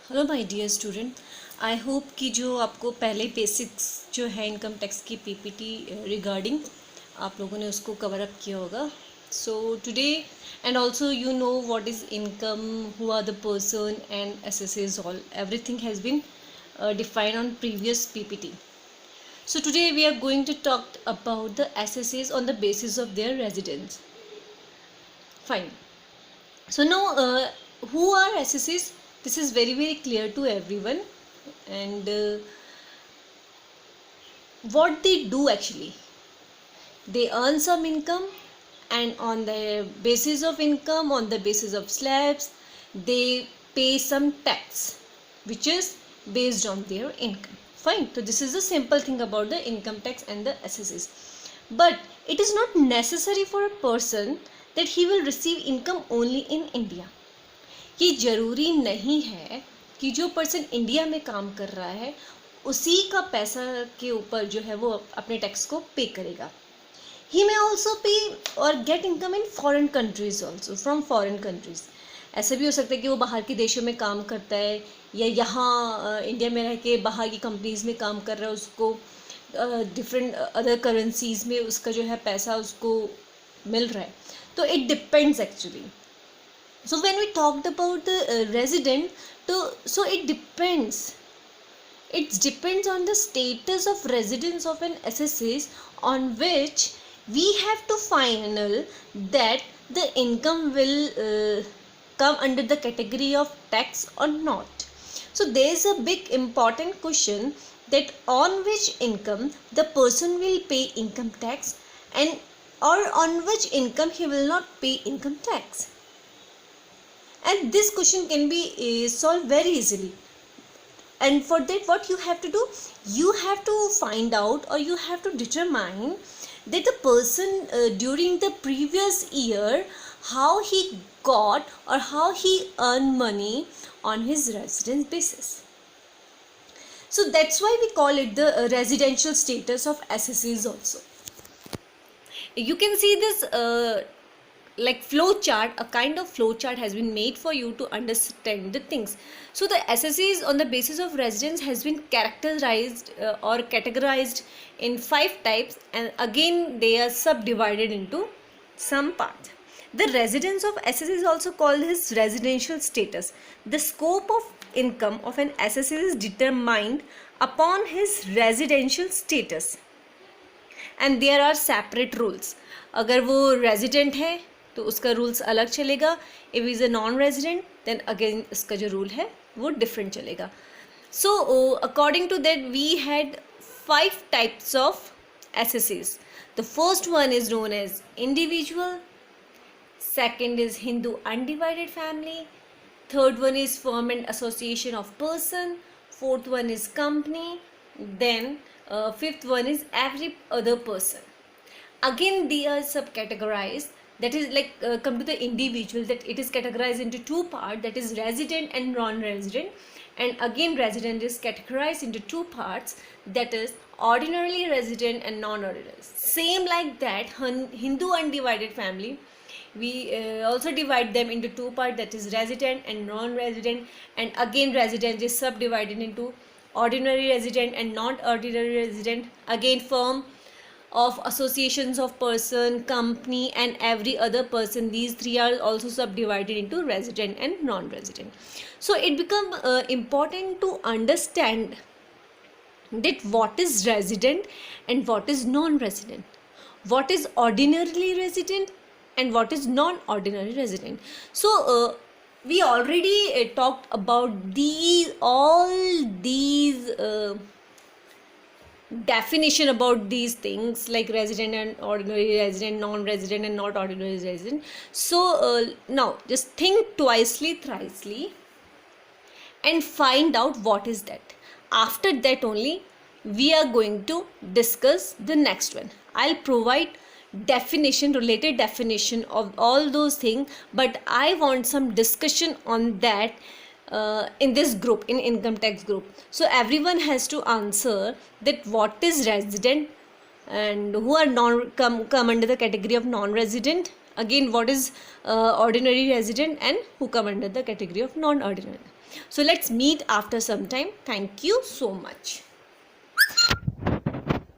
Hello my dear student, I hope कि जो आपको पहले बेसिक्स जो है इनकम टैक्स की पीपीटी रिगार्डिंग आप लोगों ने उसको कवर अप किया होगा. So today and also you know what is income, who are the person and assessees, all everything has been defined on previous PPT. So today we are going to talk about the SSAs on the basis of their residence. Fine. So now, who are SSAs? This is very clear to everyone, and what they do actually, they earn some income, and on the basis of income, on the basis of slabs, they pay some tax which is based on their income. Fine. So this is the simple thing about the income tax and the SSAs. But it is not necessary for a person that he will receive income only in India. ये ज़रूरी नहीं है कि जो person India में काम कर रहा है उसी का पैसा के ऊपर जो है वो अपने टैक्स को पे करेगा. ही मे also pay or get income in foreign countries also, from foreign countries. ऐसा भी हो सकता है कि वो बाहर के देशों में काम करता है या यहाँ इंडिया में रह के बाहर की कंपनीज़ में काम कर रहा है, उसको डिफरेंट अदर करेंसीज में उसका जो है पैसा उसको मिल रहा है. तो it depends actually. So when we talked about the resident, so it depends. It depends on the status of residence of an SSS, on which we have to final that the income will come under the category of tax or not. So there is a big important question that on which income the person will pay income tax and or on which income he will not pay income tax. And this question can be solved very easily. And for that, what you have to do, you have to find out or you have to determine that the person during the previous year, how he got or how he earned money on his residence basis. So that's why we call it the residential status of SSEs also. You can see this like flow chart, a kind of flow chart has been made for you to understand the things. So the SSEs on the basis of residence has been characterized or categorized in 5 types, and again they are subdivided into some parts. The residence of SSE is also called his residential status. The scope of income of an SSE is determined upon his residential status, and there are separate rules. अगर वो resident है तो उसका rules अलग चलेगा. If is a non resident then again इसका जो rule है वो डिफरेंट चलेगा. So according to that we had 5 types of SSAs. The first one is known as individual, second is Hindu undivided family, third one is firm and association of person, fourth one is company, then fifth one is every other person. Again they are subcategorized, that is like come to the individual, that it is categorized into 2 parts, that is resident and non-resident. And again resident is categorized into 2 parts, that is ordinarily resident and non-ordinary. Same like that Hindu undivided family, we also divide them into 2 parts, that is resident and non-resident. And again resident is subdivided into ordinary resident and non-ordinary resident. Again firm of associations of person, company and every other person, these 3 are also subdivided into resident and non-resident. So it become important to understand that what is resident and what is non-resident, what is ordinarily resident and what is non-ordinary resident. So we already talked about all these definition about these things, like resident and ordinary resident, non-resident and not ordinary resident. So now just think twicely, thrisely and find out what is that. After that only we are going to discuss the next one. I'll provide definition, related definition of all those things, but I want some discussion on that in this group, in income tax group. So everyone has to answer that what is resident and who are come under the category of non-resident. again what is ordinary resident and who come under the category of non-ordinary. So let's meet after some time. Thank you so much.